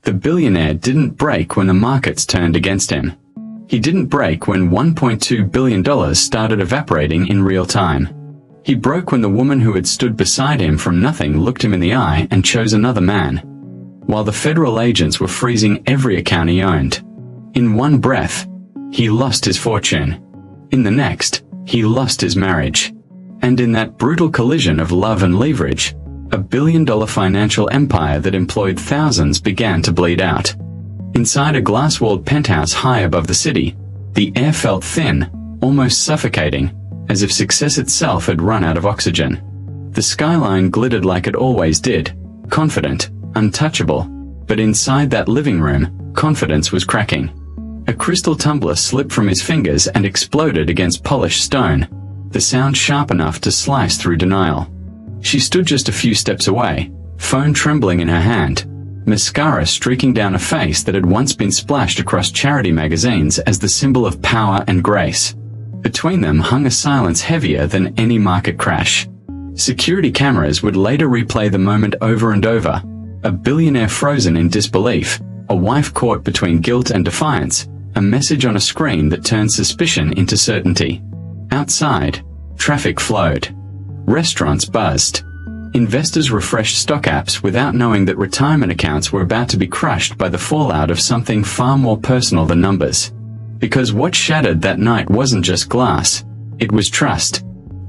The billionaire didn't break when the markets turned against him. He didn't break when $1.2 billion started evaporating in real time. He broke when the woman who had stood beside him from nothing looked him in the eye and chose another man, while the federal agents were freezing every account he owned. In one breath, he lost his fortune. In the next, he lost his marriage. And in that brutal collision of love and leverage, a billion-dollar financial empire that employed thousands began to bleed out. Inside a glass-walled penthouse high above the city, the air felt thin, almost suffocating, as if success itself had run out of oxygen. The skyline glittered like it always did, confident, untouchable, but inside that living room, confidence was cracking. A crystal tumbler slipped from his fingers and exploded against polished stone, the sound sharp enough to slice through denial. She stood just a few steps away, phone trembling in her hand, mascara streaking down a face that had once been splashed across charity magazines as the symbol of power and grace. Between them hung a silence heavier than any market crash. Security cameras would later replay the moment over and over, a billionaire frozen in disbelief, a wife caught between guilt and defiance, a message on a screen that turned suspicion into certainty. Outside, traffic flowed. Restaurants buzzed. Investors refreshed stock apps without knowing that retirement accounts were about to be crushed by the fallout of something far more personal than numbers. Because what shattered that night wasn't just glass, it was trust.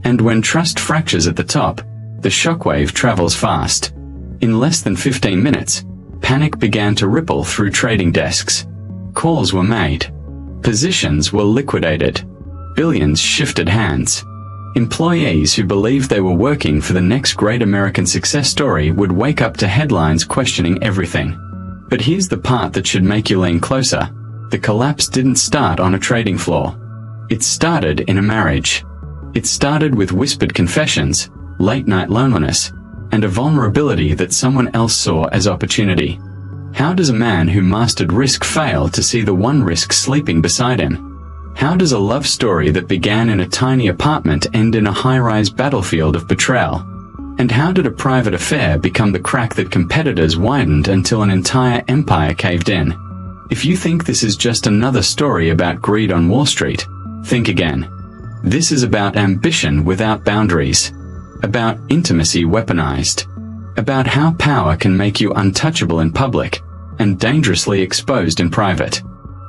And when trust fractures at the top, the shockwave travels fast. In less than 15 minutes, panic began to ripple through trading desks. Calls were made. Positions were liquidated. Billions shifted hands. Employees who believed they were working for the next great American success story would wake up to headlines questioning everything. But here's the part that should make you lean closer. The collapse didn't start on a trading floor. It started in a marriage. It started with whispered confessions, late-night loneliness, and a vulnerability that someone else saw as opportunity. How does a man who mastered risk fail to see the one risk sleeping beside him? How does a love story that began in a tiny apartment end in a high-rise battlefield of betrayal? And how did a private affair become the crack that competitors widened until an entire empire caved in? If you think this is just another story about greed on Wall Street, think again. This is about ambition without boundaries, about intimacy weaponized, about how power can make you untouchable in public and dangerously exposed in private.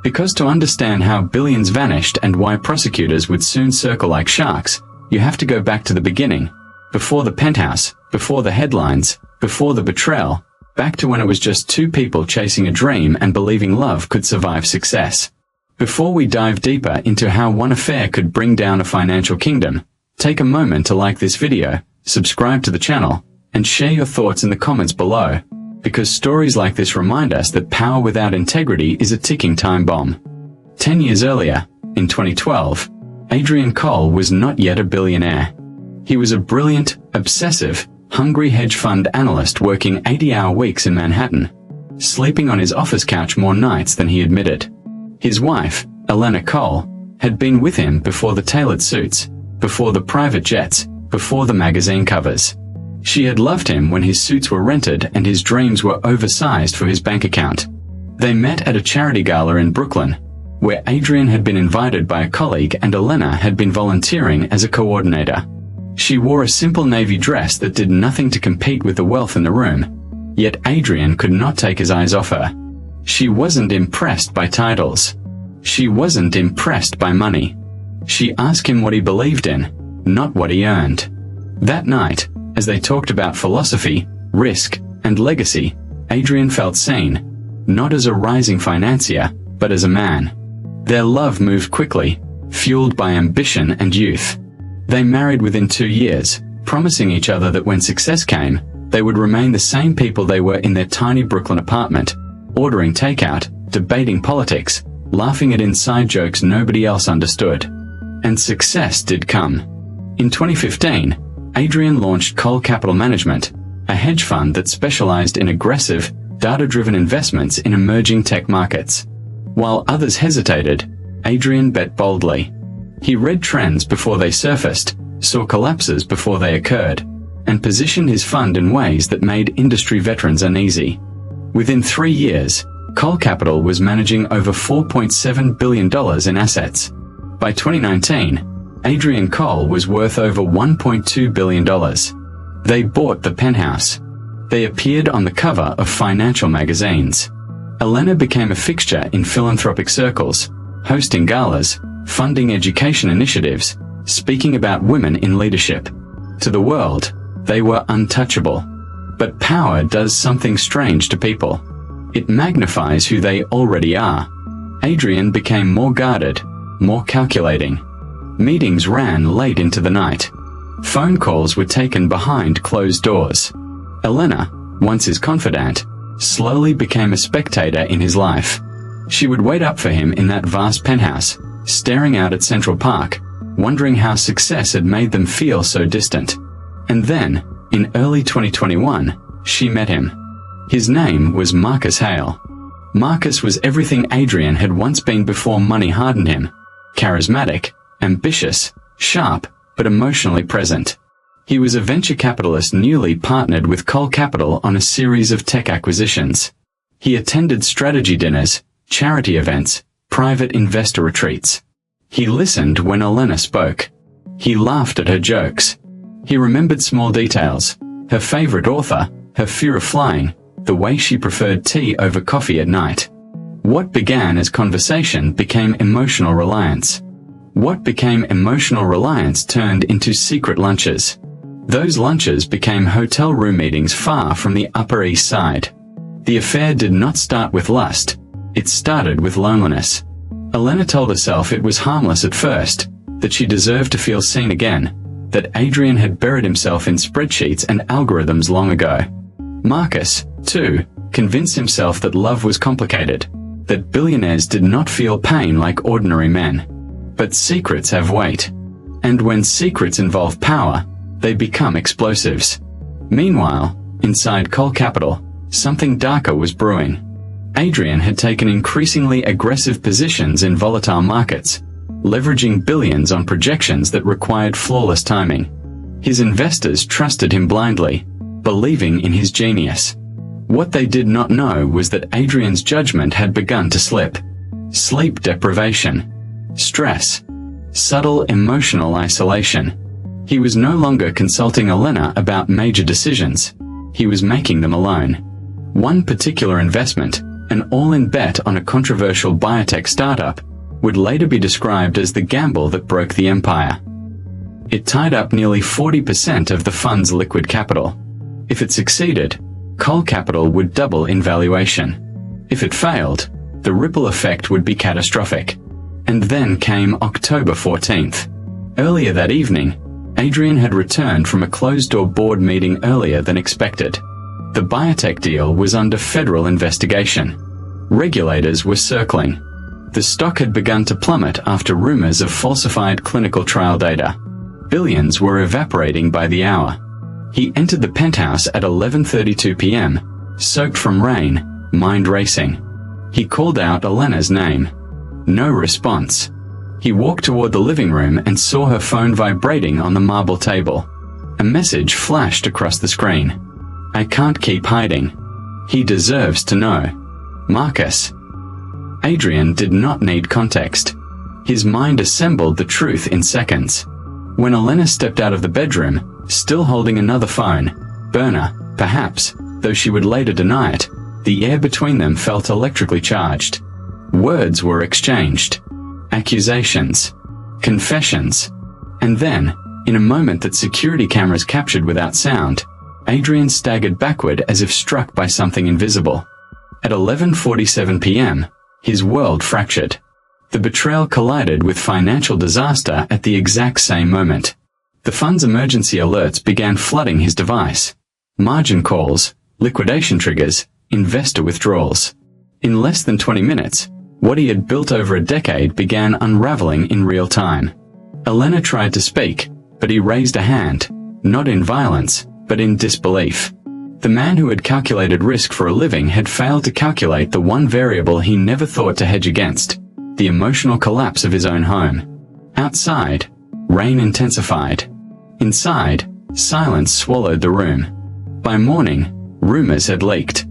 Because to understand how billions vanished and why prosecutors would soon circle like sharks, you have to go back to the beginning, before the penthouse, before the headlines, before the betrayal, back to when it was just two people chasing a dream and believing love could survive success. Before we dive deeper into how one affair could bring down a financial kingdom, take a moment to like this video, subscribe to the channel, and share your thoughts in the comments below, because stories like this remind us that power without integrity is a ticking time bomb. 10 years earlier, in 2012, Adrian Cole was not yet a billionaire. He was a brilliant, obsessive, hungry hedge fund analyst working 80-hour weeks in Manhattan, sleeping on his office couch more nights than he admitted. His wife, Elena Cole, had been with him before the tailored suits, before the private jets, before the magazine covers. She had loved him when his suits were rented and his dreams were oversized for his bank account. They met at a charity gala in Brooklyn, where Adrian had been invited by a colleague and Elena had been volunteering as a coordinator. She wore a simple navy dress that did nothing to compete with the wealth in the room, yet Adrian could not take his eyes off her. She wasn't impressed by titles. She wasn't impressed by money. She asked him what he believed in, not what he earned. That night, as they talked about philosophy, risk, and legacy, Adrian felt seen, not as a rising financier, but as a man. Their love moved quickly, fueled by ambition and youth. They married within 2 years, promising each other that when success came, they would remain the same people they were in their tiny Brooklyn apartment, ordering takeout, debating politics, laughing at inside jokes nobody else understood. And success did come. In 2015, Adrian launched Cole Capital Management, a hedge fund that specialized in aggressive, data-driven investments in emerging tech markets. While others hesitated, Adrian bet boldly. He read trends before they surfaced, saw collapses before they occurred, and positioned his fund in ways that made industry veterans uneasy. Within 3 years, Cole Capital was managing over $4.7 billion in assets. By 2019, Adrian Cole was worth over $1.2 billion. They bought the penthouse. They appeared on the cover of financial magazines. Elena became a fixture in philanthropic circles, hosting galas, funding education initiatives, speaking about women in leadership. To the world, they were untouchable. But power does something strange to people. It magnifies who they already are. Adrian became more guarded, more calculating. Meetings ran late into the night. Phone calls were taken behind closed doors. Elena, once his confidant, slowly became a spectator in his life. She would wait up for him in that vast penthouse, staring out at Central Park, wondering how success had made them feel so distant. And then, in early 2021, she met him. His name was Marcus Hale. Marcus was everything Adrian had once been before money hardened him. Charismatic, ambitious, sharp, but emotionally present. He was a venture capitalist newly partnered with Cole Capital on a series of tech acquisitions. He attended strategy dinners, charity events, private investor retreats. He listened when Elena spoke. He laughed at her jokes. He remembered small details: her favorite author, her fear of flying, the way she preferred tea over coffee at night. What began as conversation became emotional reliance. What became emotional reliance turned into secret lunches. Those lunches became hotel room meetings far from the Upper East Side. The affair did not start with lust. It started with loneliness. Elena told herself it was harmless at first, that she deserved to feel seen again, that Adrian had buried himself in spreadsheets and algorithms long ago. Marcus, too, convinced himself that love was complicated, that billionaires did not feel pain like ordinary men. But secrets have weight. And when secrets involve power, they become explosives. Meanwhile, inside Cole Capital, something darker was brewing. Adrian had taken increasingly aggressive positions in volatile markets, leveraging billions on projections that required flawless timing. His investors trusted him blindly, believing in his genius. What they did not know was that Adrian's judgment had begun to slip. Sleep deprivation, stress, subtle emotional isolation. He was no longer consulting Elena about major decisions. He was making them alone. One particular investment, an all-in bet on a controversial biotech startup, would later be described as the gamble that broke the empire. It tied up nearly 40% of the fund's liquid capital. If it succeeded, Cole Capital would double in valuation. If it failed, the ripple effect would be catastrophic. And then came October 14th. Earlier that evening, Adrian had returned from a closed-door board meeting earlier than expected. The biotech deal was under federal investigation. Regulators were circling. The stock had begun to plummet after rumors of falsified clinical trial data. Billions were evaporating by the hour. He entered the penthouse at 11:32 p.m., soaked from rain, mind racing. He called out Elena's name. No response. He walked toward the living room and saw her phone vibrating on the marble table. A message flashed across the screen. "I can't keep hiding. He deserves to know. Marcus." Adrian did not need context. His mind assembled the truth in seconds. When Elena stepped out of the bedroom, still holding another phone, burner, perhaps, though she would later deny it, the air between them felt electrically charged. Words were exchanged. Accusations. Confessions. And then, in a moment that security cameras captured without sound, Adrian staggered backward as if struck by something invisible. At 11:47 p.m., his world fractured. The betrayal collided with financial disaster at the exact same moment. The fund's emergency alerts began flooding his device. Margin calls, liquidation triggers, investor withdrawals. In less than 20 minutes, what he had built over a decade began unraveling in real time. Elena tried to speak, but he raised a hand, not in violence, but in disbelief. The man who had calculated risk for a living had failed to calculate the one variable he never thought to hedge against: the emotional collapse of his own home. Outside, rain intensified. Inside, silence swallowed the room. By morning, rumors had leaked.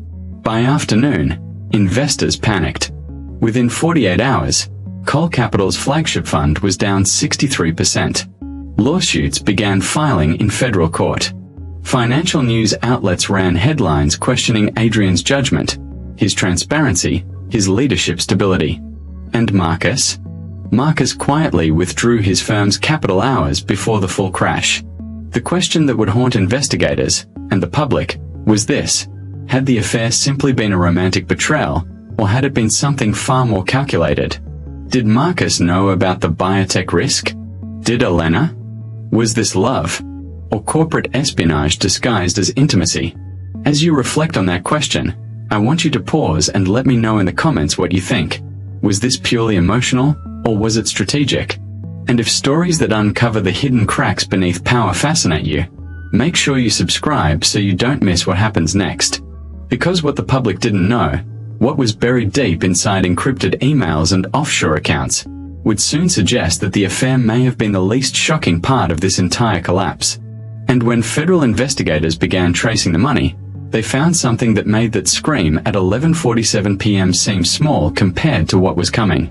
By afternoon, investors panicked. Within 48 hours, Cole Capital's flagship fund was down 63%. Lawsuits began filing in federal court. Financial news outlets ran headlines questioning Adrian's judgment, his transparency, his leadership stability. And Marcus? Marcus quietly withdrew his firm's capital hours before the full crash. The question that would haunt investigators, and the public, was this: had the affair simply been a romantic betrayal, or had it been something far more calculated? Did Marcus know about the biotech risk? Did Elena? Was this love, or corporate espionage disguised as intimacy? As you reflect on that question, I want you to pause and let me know in the comments what you think. Was this purely emotional, or was it strategic? And if stories that uncover the hidden cracks beneath power fascinate you, make sure you subscribe so you don't miss what happens next. Because what the public didn't know, what was buried deep inside encrypted emails and offshore accounts, would soon suggest that the affair may have been the least shocking part of this entire collapse. And when federal investigators began tracing the money, they found something that made that scream at 11:47 p.m. seem small compared to what was coming.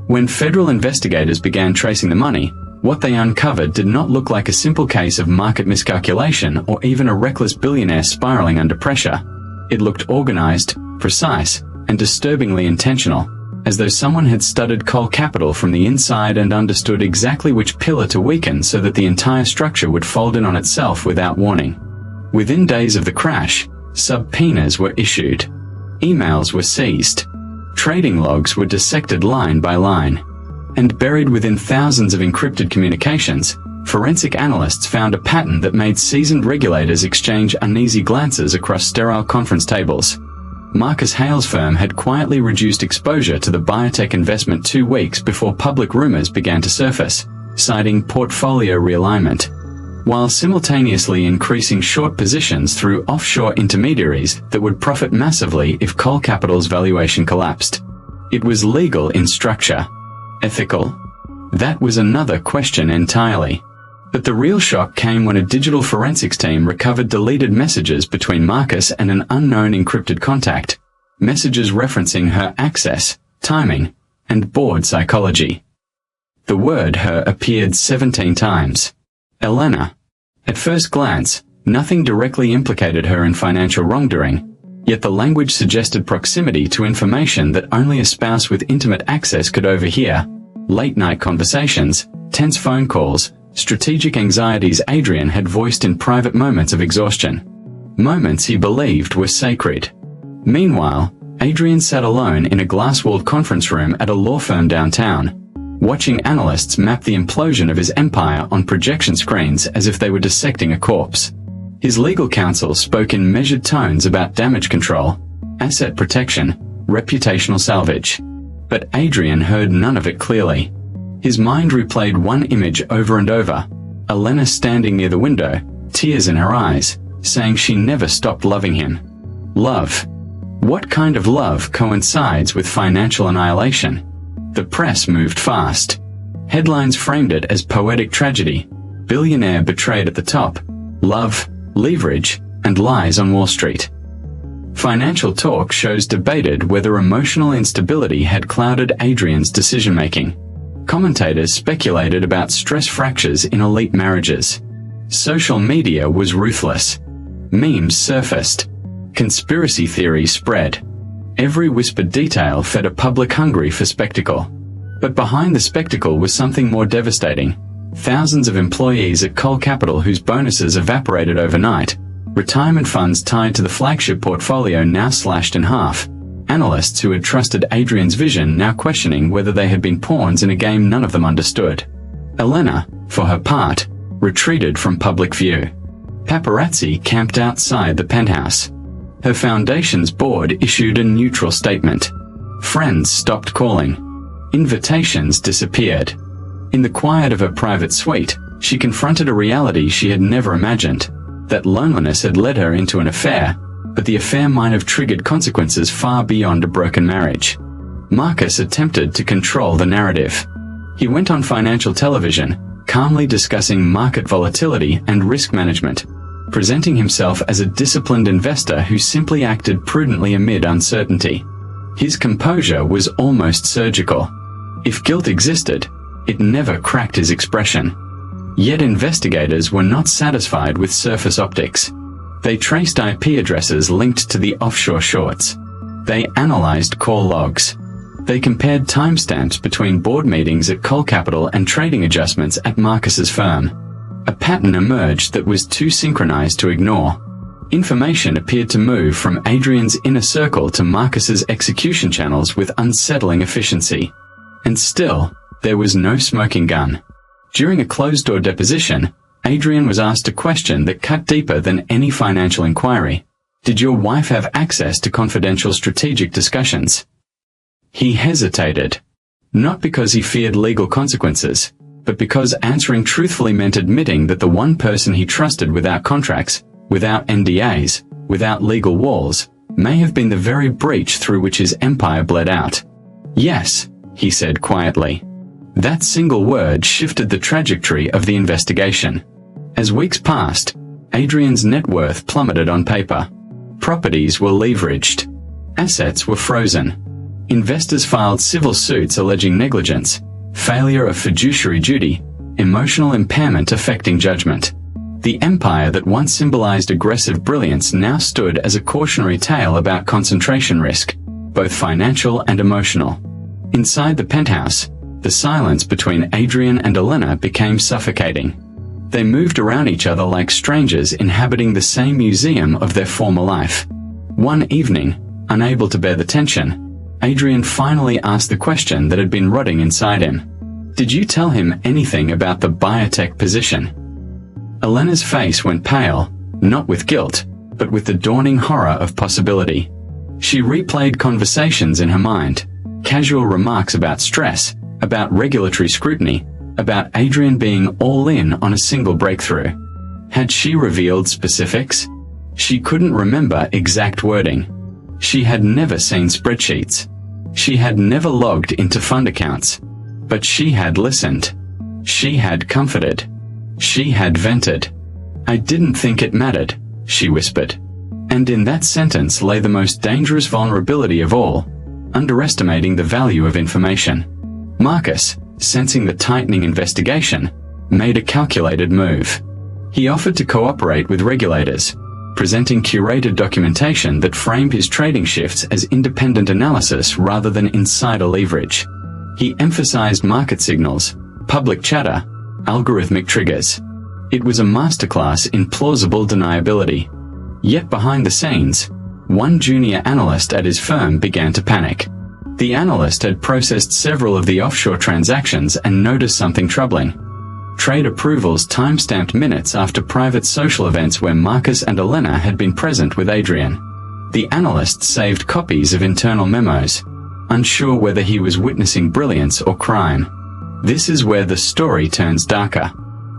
When federal investigators began tracing the money, what they uncovered did not look like a simple case of market miscalculation or even a reckless billionaire spiraling under pressure. It looked organized, precise, and disturbingly intentional, as though someone had studied Cole Capital from the inside and understood exactly which pillar to weaken so that the entire structure would fold in on itself without warning. Within days of the crash, subpoenas were issued. Emails were seized. Trading logs were dissected line by line. And buried within thousands of encrypted communications, forensic analysts found a pattern that made seasoned regulators exchange uneasy glances across sterile conference tables. Marcus Hale's firm had quietly reduced exposure to the biotech investment 2 weeks before public rumors began to surface, citing portfolio realignment, while simultaneously increasing short positions through offshore intermediaries that would profit massively if Cole Capital's valuation collapsed. It was legal in structure. Ethical? That was another question entirely. But the real shock came when a digital forensics team recovered deleted messages between Marcus and an unknown encrypted contact, messages referencing her access, timing, and board psychology. The word "her" appeared 17 times. Elena. At first glance, nothing directly implicated her in financial wrongdoing, yet the language suggested proximity to information that only a spouse with intimate access could overhear. Late-night conversations, tense phone calls, strategic anxieties Adrian had voiced in private moments of exhaustion. Moments he believed were sacred. Meanwhile, Adrian sat alone in a glass-walled conference room at a law firm downtown, watching analysts map the implosion of his empire on projection screens as if they were dissecting a corpse. His legal counsel spoke in measured tones about damage control, asset protection, reputational salvage. But Adrian heard none of it clearly. His mind replayed one image over and over: Elena standing near the window, tears in her eyes, saying she never stopped loving him. Love. What kind of love coincides with financial annihilation? The press moved fast. Headlines framed it as poetic tragedy: billionaire betrayed at the top, love, leverage, and lies on Wall Street. Financial talk shows debated whether emotional instability had clouded Adrian's decision-making. Commentators speculated about stress fractures in elite marriages. Social media was ruthless. Memes surfaced. Conspiracy theories spread. Every whispered detail fed a public hungry for spectacle. But behind the spectacle was something more devastating. Thousands of employees at Cole Capital whose bonuses evaporated overnight. Retirement funds tied to the flagship portfolio now slashed in half. Analysts who had trusted Adrian's vision now questioning whether they had been pawns in a game none of them understood. Elena, for her part, retreated from public view. Paparazzi camped outside the penthouse. Her foundation's board issued a neutral statement. Friends stopped calling. Invitations disappeared. In the quiet of her private suite, she confronted a reality she had never imagined. That loneliness had led her into an affair, but the affair might have triggered consequences far beyond a broken marriage. Marcus attempted to control the narrative. He went on financial television, calmly discussing market volatility and risk management. presenting himself as a disciplined investor who simply acted prudently amid uncertainty. His composure was almost surgical. If guilt existed, it never cracked his expression. Yet investigators were not satisfied with surface optics. They traced IP addresses linked to the offshore shorts. They analyzed call logs. They compared timestamps between board meetings at Coal Capital and trading adjustments at Marcus's firm. A pattern emerged that was too synchronized to ignore. Information appeared to move from Adrian's inner circle to Marcus's execution channels with unsettling efficiency. And still, there was no smoking gun. During a closed-door deposition, Adrian was asked a question that cut deeper than any financial inquiry. Did your wife have access to confidential strategic discussions? He hesitated. Not because he feared legal consequences, but because answering truthfully meant admitting that the one person he trusted without contracts, without NDAs, without legal walls, may have been the very breach through which his empire bled out. Yes, he said quietly. That single word shifted the trajectory of the investigation. As weeks passed, Adrian's net worth plummeted on paper. Properties were leveraged. Assets were frozen. Investors filed civil suits alleging negligence, failure of fiduciary duty, emotional impairment affecting judgment. The empire that once symbolized aggressive brilliance now stood as a cautionary tale about concentration risk, both financial and emotional. Inside the penthouse, the silence between Adrian and Elena became suffocating. They moved around each other like strangers inhabiting the same museum of their former life. One evening, unable to bear the tension, Adrian finally asked the question that had been rotting inside him. Did you tell him anything about the biotech position? Elena's face went pale, not with guilt, but with the dawning horror of possibility. She replayed conversations in her mind, casual remarks about stress, about regulatory scrutiny, about Adrian being all in on a single breakthrough. Had she revealed specifics? She couldn't remember exact wording. She had never seen spreadsheets. She had never logged into fund accounts. But she had listened. She had comforted. She had vented. I didn't think it mattered, she whispered. And in that sentence lay the most dangerous vulnerability of all, underestimating the value of information. Marcus, sensing the tightening investigation, made a calculated move. He offered to cooperate with regulators, presenting curated documentation that framed his trading shifts as independent analysis rather than insider leverage. He emphasized market signals, public chatter, algorithmic triggers. It was a masterclass in plausible deniability. Yet behind the scenes, one junior analyst at his firm began to panic. The analyst had processed several of the offshore transactions and noticed something troubling. Trade approvals timestamped minutes after private social events where Marcus and Elena had been present with Adrian. The analyst saved copies of internal memos, unsure whether he was witnessing brilliance or crime. This is where the story turns darker.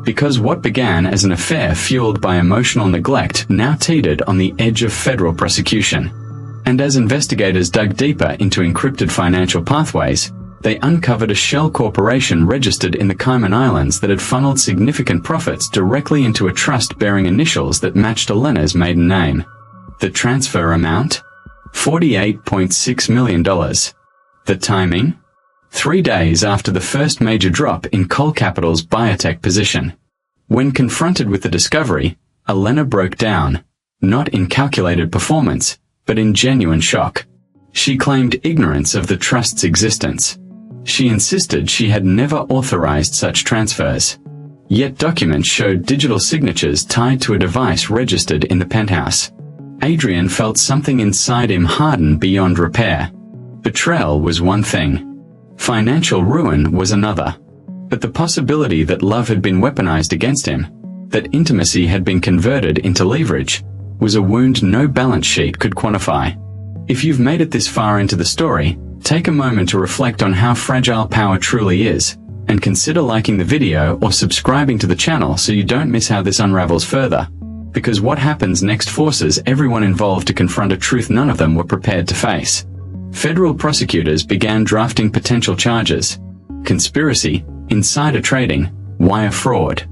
Because what began as an affair fueled by emotional neglect now teetered on the edge of federal prosecution. And as investigators dug deeper into encrypted financial pathways, they uncovered a shell corporation registered in the Cayman Islands that had funneled significant profits directly into a trust bearing initials that matched Elena's maiden name. The transfer amount? $48.6 million. The timing? 3 days after the first major drop in Coal Capital's biotech position. When confronted with the discovery, Elena broke down, not in calculated performance, but in genuine shock. She claimed ignorance of the trust's existence. She insisted she had never authorized such transfers. Yet documents showed digital signatures tied to a device registered in the penthouse. Adrian felt something inside him harden beyond repair. Betrayal was one thing. Financial ruin was another. But the possibility that love had been weaponized against him, that intimacy had been converted into leverage, was a wound no balance sheet could quantify. If you've made it this far into the story, take a moment to reflect on how fragile power truly is, and consider liking the video or subscribing to the channel so you don't miss how this unravels further. Because what happens next forces everyone involved to confront a truth none of them were prepared to face. Federal prosecutors began drafting potential charges: conspiracy, insider trading, wire fraud.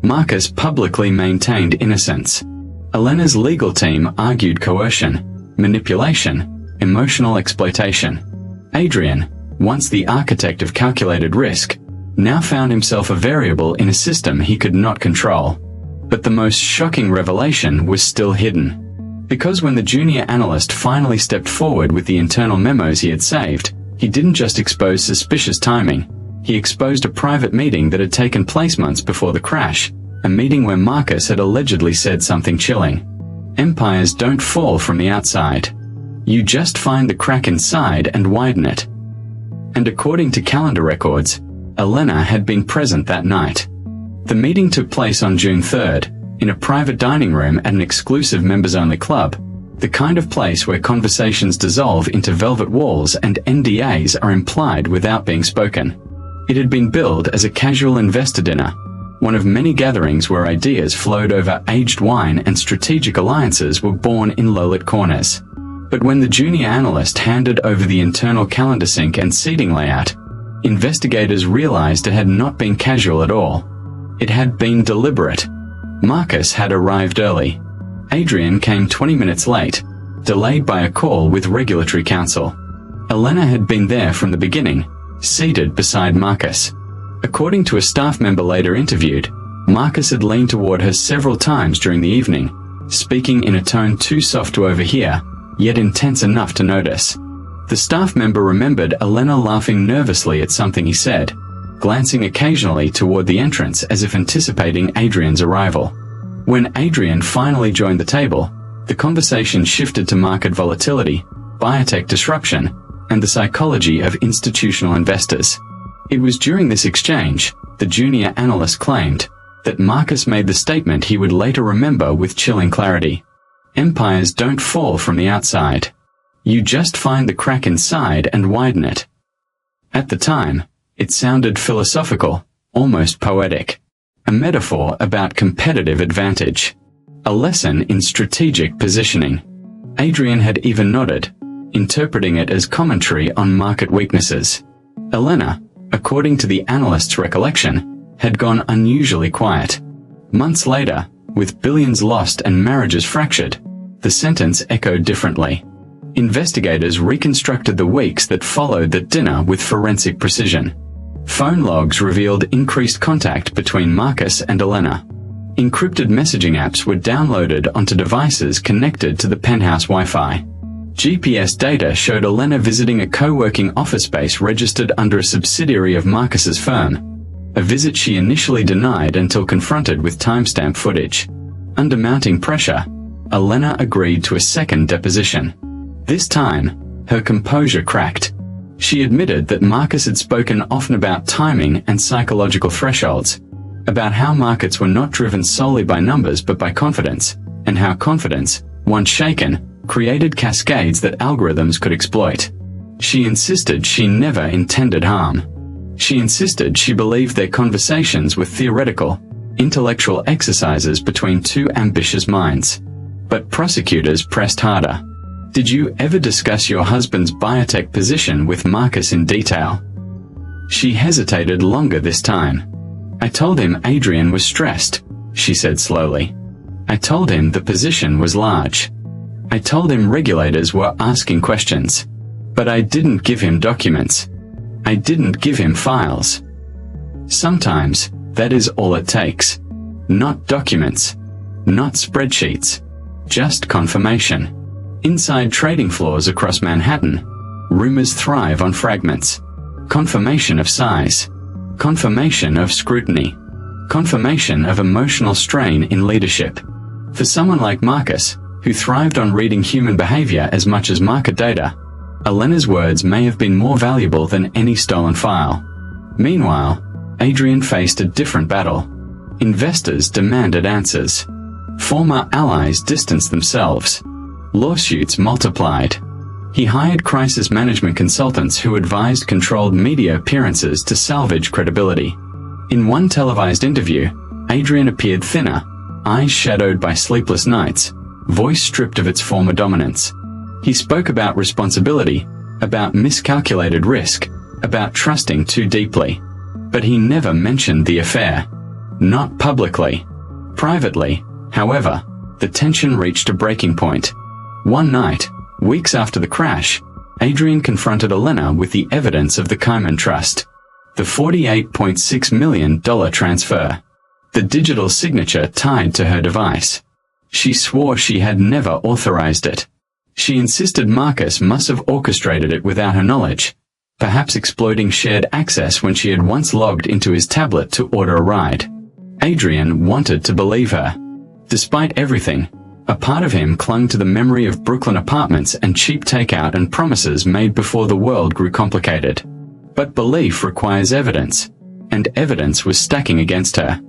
Marcus publicly maintained innocence. Elena's legal team argued coercion, manipulation, emotional exploitation. Adrian, once the architect of calculated risk, now found himself a variable in a system he could not control. But the most shocking revelation was still hidden. Because when the junior analyst finally stepped forward with the internal memos he had saved, he didn't just expose suspicious timing, he exposed a private meeting that had taken place months before the crash, a meeting where Marcus had allegedly said something chilling. Empires don't fall from the outside. You just find the crack inside and widen it. And according to calendar records, Elena had been present that night. The meeting took place on June 3rd, in a private dining room at an exclusive members-only club, the kind of place where conversations dissolve into velvet walls and NDAs are implied without being spoken. It had been billed as a casual investor dinner, one of many gatherings where ideas flowed over aged wine and strategic alliances were born in low-lit corners. But when the junior analyst handed over the internal calendar sync and seating layout, investigators realized it had not been casual at all. It had been deliberate. Marcus had arrived early. Adrian came 20 minutes late, delayed by a call with regulatory counsel. Elena had been there from the beginning, seated beside Marcus. According to a staff member later interviewed, Marcus had leaned toward her several times during the evening, speaking in a tone too soft to overhear, yet intense enough to notice. The staff member remembered Elena laughing nervously at something he said, glancing occasionally toward the entrance as if anticipating Adrian's arrival. When Adrian finally joined the table, the conversation shifted to market volatility, biotech disruption, and the psychology of institutional investors. It was during this exchange, the junior analyst claimed, that Marcus made the statement he would later remember with chilling clarity. Empires don't fall from the outside. You just find the crack inside and widen it. At the time, it sounded philosophical, almost poetic. A metaphor about competitive advantage. A lesson in strategic positioning. Adrian had even nodded, interpreting it as commentary on market weaknesses. Elena, according to the analyst's recollection, had gone unusually quiet. Months later, with billions lost and marriages fractured, the sentence echoed differently. Investigators reconstructed the weeks that followed that dinner with forensic precision. Phone logs revealed increased contact between Marcus and Elena. Encrypted messaging apps were downloaded onto devices connected to the penthouse Wi-Fi. GPS data showed Elena visiting a co-working office space registered under a subsidiary of Marcus's firm, a visit she initially denied until confronted with timestamp footage. Under mounting pressure, Elena agreed to a second deposition. This time, her composure cracked. She admitted that Marcus had spoken often about timing and psychological thresholds, about how markets were not driven solely by numbers but by confidence, and how confidence, once shaken, created cascades that algorithms could exploit. She insisted she never intended harm. She insisted she believed their conversations were theoretical, intellectual exercises between two ambitious minds. But prosecutors pressed harder. Did you ever discuss your husband's biotech position with Marcus in detail? She hesitated longer this time. I told him Adrian was stressed, she said slowly. I told him the position was large. I told him regulators were asking questions. But I didn't give him documents. I didn't give him files. Sometimes, that is all it takes. Not documents. Not spreadsheets. Just confirmation. Inside trading floors across Manhattan, rumors thrive on fragments. Confirmation of size. Confirmation of scrutiny. Confirmation of emotional strain in leadership. For someone like Marcus, who thrived on reading human behavior as much as market data, Elena's words may have been more valuable than any stolen file. Meanwhile, Adrian faced a different battle. Investors demanded answers. Former allies distanced themselves. Lawsuits multiplied. He hired crisis management consultants who advised controlled media appearances to salvage credibility. In one televised interview, Adrian appeared thinner, eyes shadowed by sleepless nights, voice stripped of its former dominance. He spoke about responsibility, about miscalculated risk, about trusting too deeply. But he never mentioned the affair. Not publicly. Privately, however, the tension reached a breaking point. One night, weeks after the crash, Adrian confronted Elena with the evidence of the Cayman Trust. The $48.6 million transfer. The digital signature tied to her device. She swore she had never authorized it. She insisted Marcus must have orchestrated it without her knowledge, perhaps exploiting shared access when she had once logged into his tablet to order a ride. Adrian wanted to believe her. Despite everything, a part of him clung to the memory of Brooklyn apartments and cheap takeout and promises made before the world grew complicated. But belief requires evidence, and evidence was stacking against her.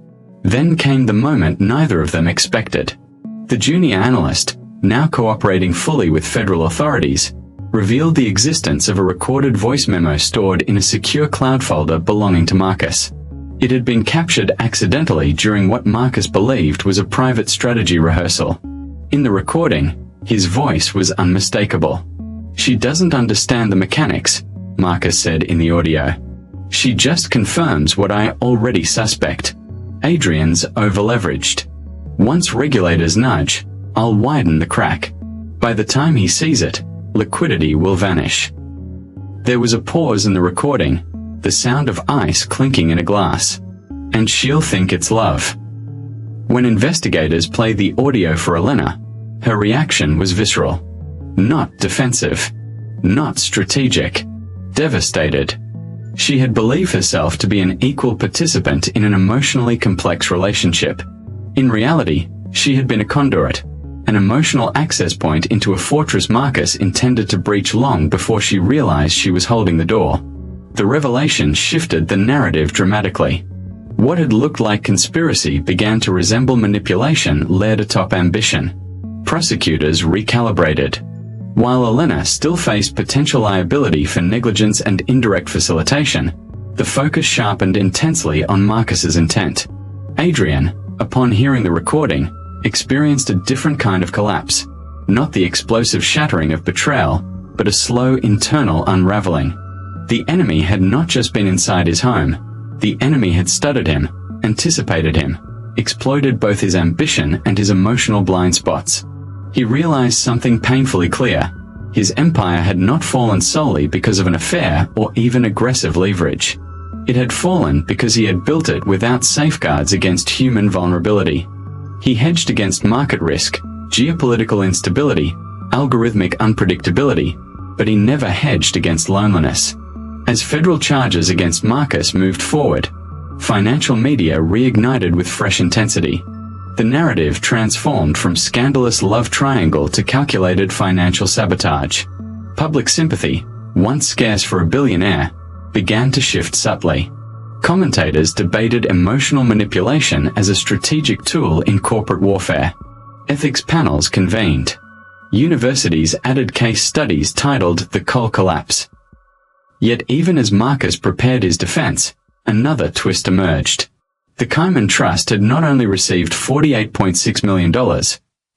Then came the moment neither of them expected. The junior analyst, now cooperating fully with federal authorities, revealed the existence of a recorded voice memo stored in a secure cloud folder belonging to Marcus. It had been captured accidentally during what Marcus believed was a private strategy rehearsal. In the recording, his voice was unmistakable. "She doesn't understand the mechanics," Marcus said in the audio. "She just confirms what I already suspect." Adrian's over-leveraged. "Once regulators nudge, I'll widen the crack. By the time he sees it, liquidity will vanish." There was a pause in the recording, the sound of ice clinking in a glass. "And she'll think it's love." When investigators played the audio for Elena, her reaction was visceral. Not defensive. Not strategic. Devastated. She had believed herself to be an equal participant in an emotionally complex relationship. In reality, she had been a conduit, an emotional access point into a fortress Marcus intended to breach long before she realized she was holding the door. The revelation shifted the narrative dramatically. What had looked like conspiracy began to resemble manipulation led atop ambition. Prosecutors recalibrated. While Elena still faced potential liability for negligence and indirect facilitation, the focus sharpened intensely on Marcus's intent. Adrian, upon hearing the recording, experienced a different kind of collapse. Not the explosive shattering of betrayal, but a slow internal unraveling. The enemy had not just been inside his home. The enemy had studied him, anticipated him, exploited both his ambition and his emotional blind spots. He realized something painfully clear. His empire had not fallen solely because of an affair or even aggressive leverage. It had fallen because he had built it without safeguards against human vulnerability. He hedged against market risk, geopolitical instability, algorithmic unpredictability, but he never hedged against loneliness. As federal charges against Marcus moved forward, financial media reignited with fresh intensity. The narrative transformed from scandalous love triangle to calculated financial sabotage. Public sympathy, once scarce for a billionaire, began to shift subtly. Commentators debated emotional manipulation as a strategic tool in corporate warfare. Ethics panels convened. Universities added case studies titled The Coal Collapse. Yet even as Marcus prepared his defense, another twist emerged. The Cayman Trust had not only received $48.6 million,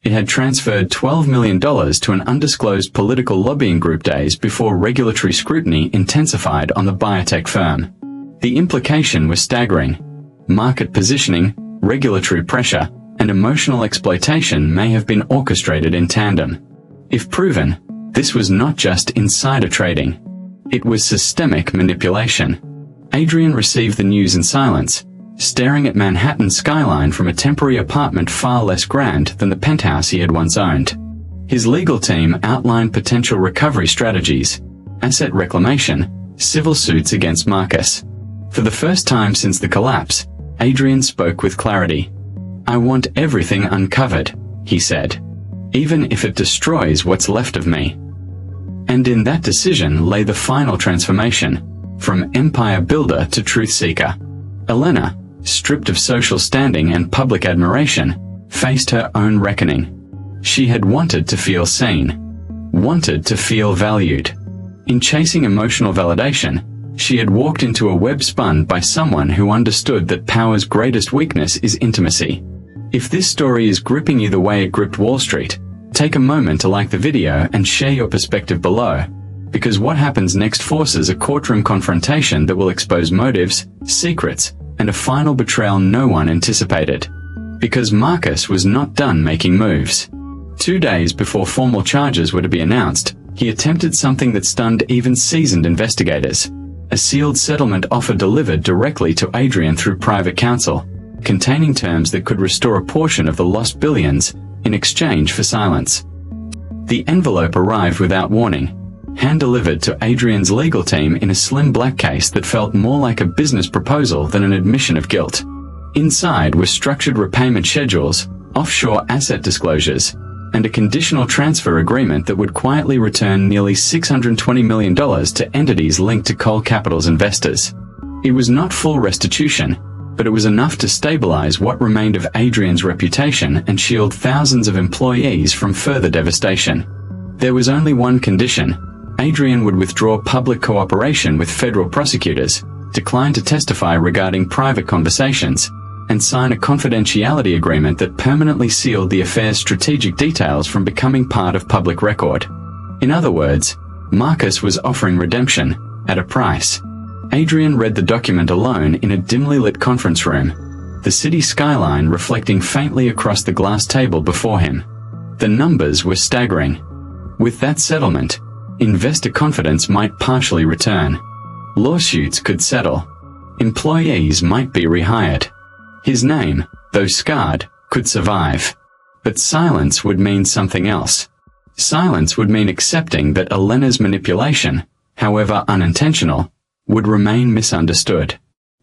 it had transferred $12 million to an undisclosed political lobbying group days before regulatory scrutiny intensified on the biotech firm. The implication was staggering. Market positioning, regulatory pressure, and emotional exploitation may have been orchestrated in tandem. If proven, this was not just insider trading. It was systemic manipulation. Adrian received the news in silence, staring at Manhattan's skyline from a temporary apartment far less grand than the penthouse he had once owned. His legal team outlined potential recovery strategies: asset reclamation, civil suits against Marcus. For the first time since the collapse, Adrian spoke with clarity. "I want everything uncovered," he said, "even if it destroys what's left of me." And in that decision lay the final transformation, from empire builder to truth seeker. Elena, stripped of social standing and public admiration, faced her own reckoning. She had wanted to feel seen, wanted to feel valued. In chasing emotional validation, she had walked into a web spun by someone who understood that power's greatest weakness is intimacy. If this story is gripping you the way it gripped Wall Street, take a moment to like the video and share your perspective below, because what happens next forces a courtroom confrontation that will expose motives, secrets, and a final betrayal no one anticipated. Because Marcus was not done making moves. 2 days before formal charges were to be announced, he attempted something that stunned even seasoned investigators. A sealed settlement offer delivered directly to Adrian through private counsel, containing terms that could restore a portion of the lost billions in exchange for silence. The envelope arrived without warning, hand-delivered to Adrian's legal team in a slim black case that felt more like a business proposal than an admission of guilt. Inside were structured repayment schedules, offshore asset disclosures, and a conditional transfer agreement that would quietly return nearly $620 million to entities linked to Coal Capital's investors. It was not full restitution, but it was enough to stabilize what remained of Adrian's reputation and shield thousands of employees from further devastation. There was only one condition: Adrian would withdraw public cooperation with federal prosecutors, decline to testify regarding private conversations, and sign a confidentiality agreement that permanently sealed the affair's strategic details from becoming part of public record. In other words, Marcus was offering redemption, at a price. Adrian read the document alone in a dimly lit conference room, the city skyline reflecting faintly across the glass table before him. The numbers were staggering. With that settlement, investor confidence might partially return. Lawsuits could settle. Employees might be rehired. His name, though scarred, could survive. But silence would mean something else. Silence would mean accepting that Elena's manipulation, however unintentional, would remain misunderstood.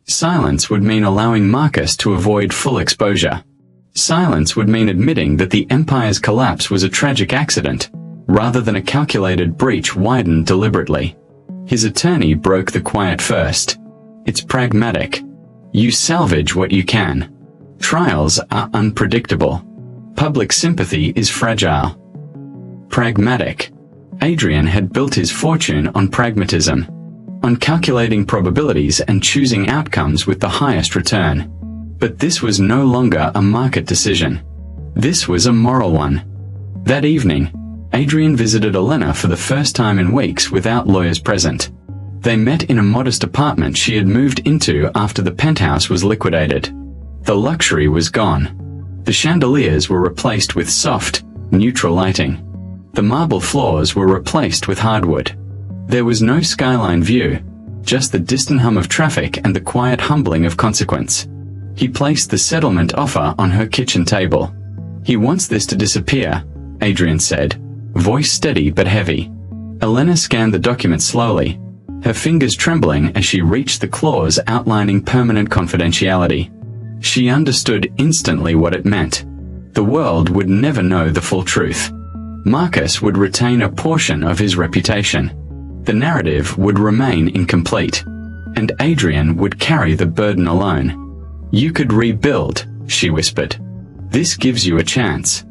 Silence would mean allowing Marcus to avoid full exposure. Silence would mean admitting that the empire's collapse was a tragic accident, rather than a calculated breach widened deliberately. His attorney broke the quiet first. It's pragmatic. You salvage what you can. Trials are unpredictable. Public sympathy is fragile. Pragmatic. Adrian had built his fortune on pragmatism, on calculating probabilities and choosing outcomes with the highest return. But this was no longer a market decision. This was a moral one. That evening, Adrian visited Elena for the first time in weeks without lawyers present. They met in a modest apartment she had moved into after the penthouse was liquidated. The luxury was gone. The chandeliers were replaced with soft, neutral lighting. The marble floors were replaced with hardwood. There was no skyline view, just the distant hum of traffic and the quiet humbling of consequence. He placed the settlement offer on her kitchen table. "He wants this to disappear," Adrian said, voice steady but heavy. Elena scanned the document slowly, her fingers trembling as she reached the clause outlining permanent confidentiality. She understood instantly what it meant. The world would never know the full truth. Marcus would retain a portion of his reputation. The narrative would remain incomplete, and Adrian would carry the burden alone. "You could rebuild," she whispered. "This gives you a chance."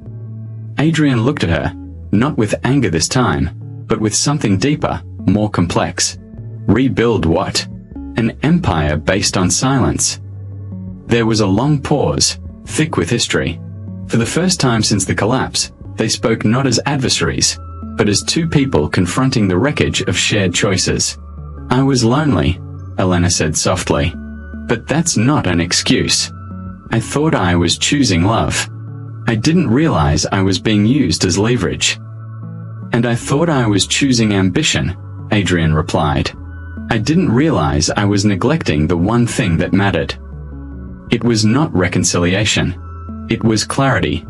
Adrian looked at her, not with anger this time, but with something deeper, more complex. Rebuild what? An empire based on silence. There was a long pause, thick with history. For the first time since the collapse, they spoke not as adversaries, but as two people confronting the wreckage of shared choices. "I was lonely," Elena said softly. "But that's not an excuse. I thought I was choosing love. I didn't realize I was being used as leverage." "And I thought I was choosing ambition," Adrian replied. "I didn't realize I was neglecting the one thing that mattered." It was not reconciliation. It was clarity.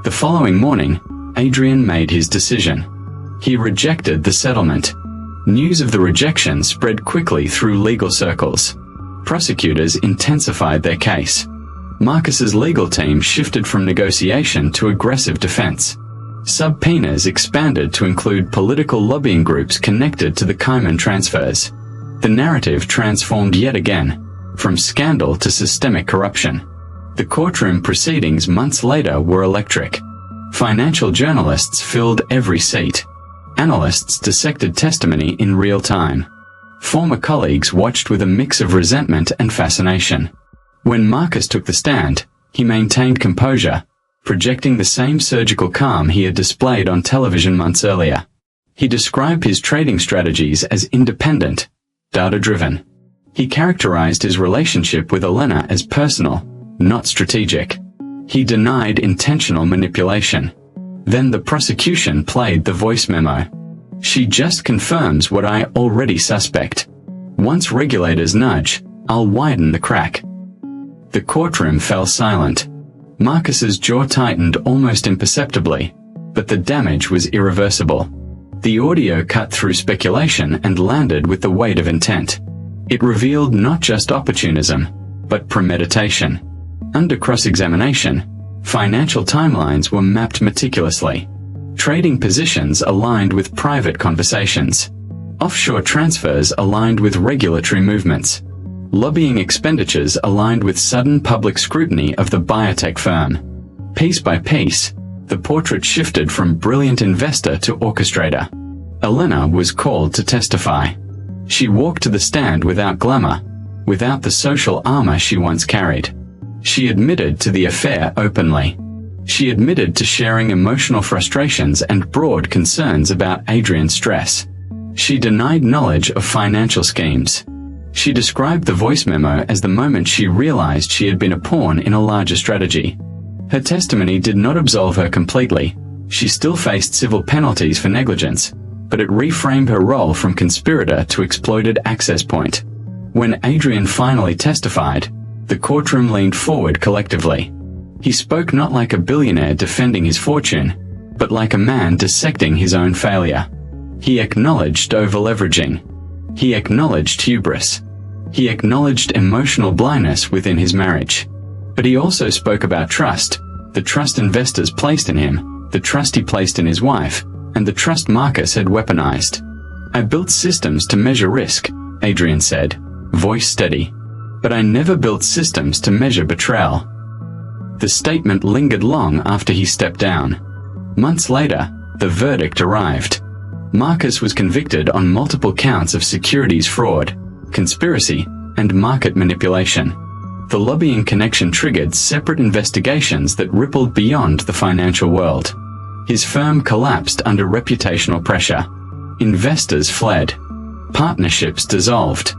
The following morning, Adrian made his decision. He rejected the settlement. News of the rejection spread quickly through legal circles. Prosecutors intensified their case. Marcus's legal team shifted from negotiation to aggressive defense. Subpoenas expanded to include political lobbying groups connected to the Cayman transfers. The narrative transformed yet again, from scandal to systemic corruption. The courtroom proceedings months later were electric. Financial journalists filled every seat. Analysts dissected testimony in real time. Former colleagues watched with a mix of resentment and fascination. When Marcus took the stand, he maintained composure, projecting the same surgical calm he had displayed on television months earlier. He described his trading strategies as independent, data-driven. He characterized his relationship with Elena as personal, not strategic. He denied intentional manipulation. Then the prosecution played the voice memo. "She just confirms what I already suspect. Once regulators nudge, I'll widen the crack." The courtroom fell silent. Marcus's jaw tightened almost imperceptibly, but the damage was irreversible. The audio cut through speculation and landed with the weight of intent. It revealed not just opportunism, but premeditation. Under cross-examination, financial timelines were mapped meticulously. Trading positions aligned with private conversations. Offshore transfers aligned with regulatory movements. Lobbying expenditures aligned with sudden public scrutiny of the biotech firm. Piece by piece, the portrait shifted from brilliant investor to orchestrator. Elena was called to testify. She walked to the stand without glamour, without the social armor she once carried. She admitted to the affair openly. She admitted to sharing emotional frustrations and broad concerns about Adrian's stress. She denied knowledge of financial schemes. She described the voice memo as the moment she realized she had been a pawn in a larger strategy. Her testimony did not absolve her completely. She still faced civil penalties for negligence, but it reframed her role from conspirator to exploited access point. When Adrian finally testified, the courtroom leaned forward collectively. He spoke not like a billionaire defending his fortune, but like a man dissecting his own failure. He acknowledged over-leveraging. He acknowledged hubris. He acknowledged emotional blindness within his marriage. But he also spoke about trust, the trust investors placed in him, the trust he placed in his wife, and the trust Marcus had weaponized. "I built systems to measure risk," Adrian said, voice steady. "But I never built systems to measure betrayal." The statement lingered long after he stepped down. Months later, the verdict arrived. Marcus was convicted on multiple counts of securities fraud, conspiracy, and market manipulation. The lobbying connection triggered separate investigations that rippled beyond the financial world. His firm collapsed under reputational pressure. Investors fled. Partnerships dissolved.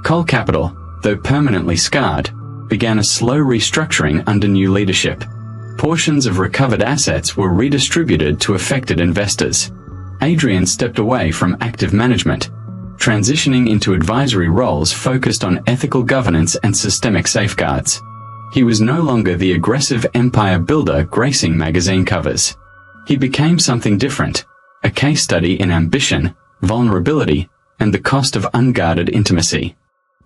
Coal Capital, though permanently scarred, began a slow restructuring under new leadership. Portions of recovered assets were redistributed to affected investors. Adrian stepped away from active management, transitioning into advisory roles focused on ethical governance and systemic safeguards. He was no longer the aggressive empire builder gracing magazine covers. He became something different, a case study in ambition, vulnerability, and the cost of unguarded intimacy.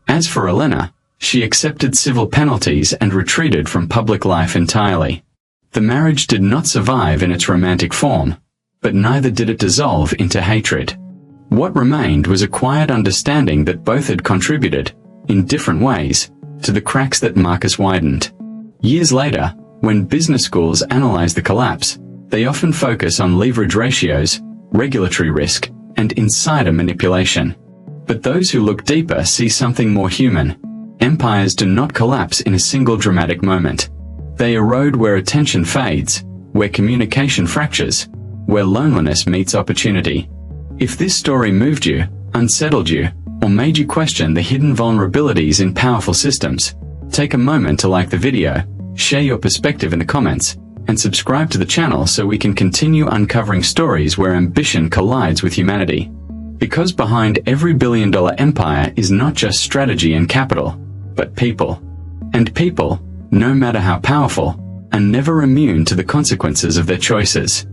As for Elena, she accepted civil penalties and retreated from public life entirely. The marriage did not survive in its romantic form, but neither did it dissolve into hatred. What remained was a quiet understanding that both had contributed, in different ways, to the cracks that Marcus widened. Years later, when business schools analyze the collapse, they often focus on leverage ratios, regulatory risk, and insider manipulation. But those who look deeper see something more human. Empires do not collapse in a single dramatic moment. They erode where attention fades, where communication fractures, where loneliness meets opportunity. If this story moved you, unsettled you, or made you question the hidden vulnerabilities in powerful systems, take a moment to like the video, share your perspective in the comments, and subscribe to the channel so we can continue uncovering stories where ambition collides with humanity. Because behind every billion-dollar empire is not just strategy and capital, but people. And people, no matter how powerful, are never immune to the consequences of their choices.